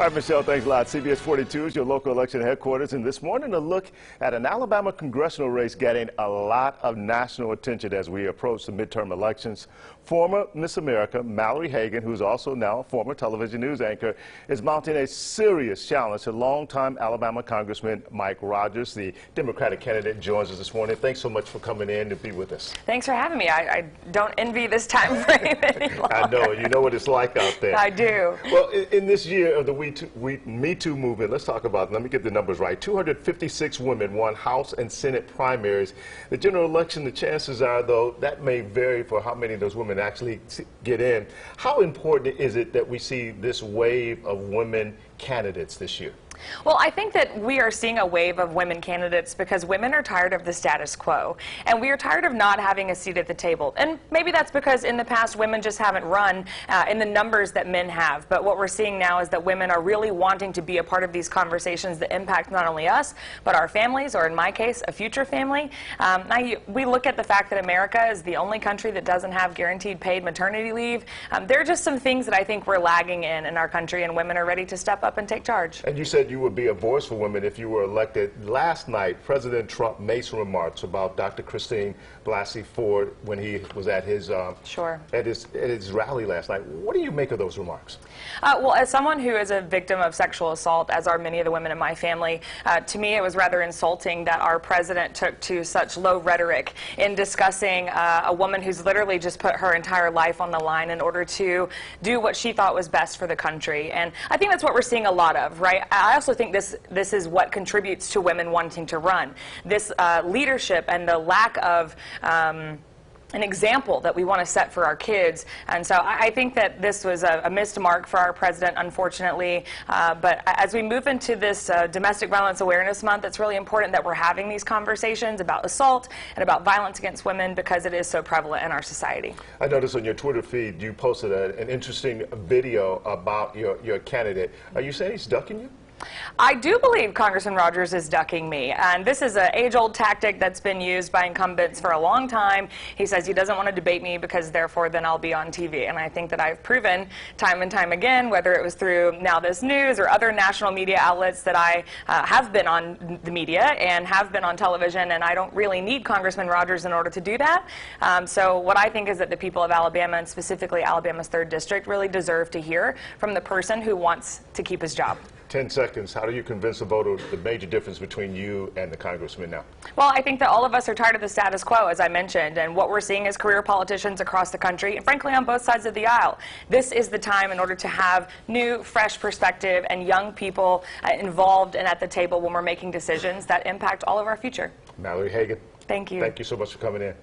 All right, Michelle, thanks a lot. CBS 42 is your local election headquarters, and this morning a look at an Alabama congressional race getting a lot of national attention as we approach the midterm elections. Former Miss America, Mallory Hagan, who's also now a former television news anchor, is mounting a serious challenge to longtime Alabama Congressman Mike Rogers. The Democratic candidate joins us this morning. Thanks so much for coming in to be with us. Thanks for having me. I don't envy this time frame any longer. I know. You know what it's like out there. I do. Well, in this year of the Me Too movement, let's talk about it. Let me get the numbers right. 256 women won House and Senate primaries. The general election, the chances are, though, that may vary for how many of those women actually get in. How important is it that we see this wave of women candidates this year? Well, I think that we are seeing a wave of women candidates because women are tired of the status quo, and we are tired of not having a seat at the table. And maybe that's because in the past women just haven't run in the numbers that men have. But what we're seeing now is that women are really wanting to be a part of these conversations that impact not only us, but our families, or in my case, a future family. We look at the fact that America is the only country that doesn't have guaranteed paid maternity leave. There are just some things that I think we're lagging in our country, and women are ready to step up and take charge. And you said you would be a voice for women if you were elected. Last night, President Trump made some remarks about Dr. Christine Blasey Ford when he was at his at his rally last night. What do you make of those remarks? Well, as someone who is a victim of sexual assault, as are many of the women in my family, to me it was rather insulting that our president took to such low rhetoric in discussing a woman who's literally just put her entire life on the line in order to do what she thought was best for the country. And I think that's what we're seeing a lot of, right? I also think this is what contributes to women wanting to run. This leadership and the lack of an example that we want to set for our kids. And so I think that this was a missed mark for our president, unfortunately. But as we move into this Domestic Violence Awareness Month, it's really important that we're having these conversations about assault and about violence against women because it is so prevalent in our society. I noticed on your Twitter feed you posted an interesting video about your candidate. Are you saying he's ducking you? I do believe Congressman Rogers is ducking me, and this is an age-old tactic that's been used by incumbents for a long time. He says he doesn't want to debate me because therefore then I'll be on TV, and I think that I've proven time and time again, whether it was through Now This News or other national media outlets, that I have been on the media and have been on television, and I don't really need Congressman Rogers in order to do that. So what I think is that the people of Alabama, and specifically Alabama's 3rd District, really deserve to hear from the person who wants to keep his job. 10 seconds. How do you convince the voter the major difference between you and the congressman now? Well, I think that all of us are tired of the status quo, as I mentioned, and what we're seeing is career politicians across the country, and frankly on both sides of the aisle. This is the time in order to have new, fresh perspective and young people involved and at the table when we're making decisions that impact all of our future. Mallory Hagan. Thank you. Thank you so much for coming in.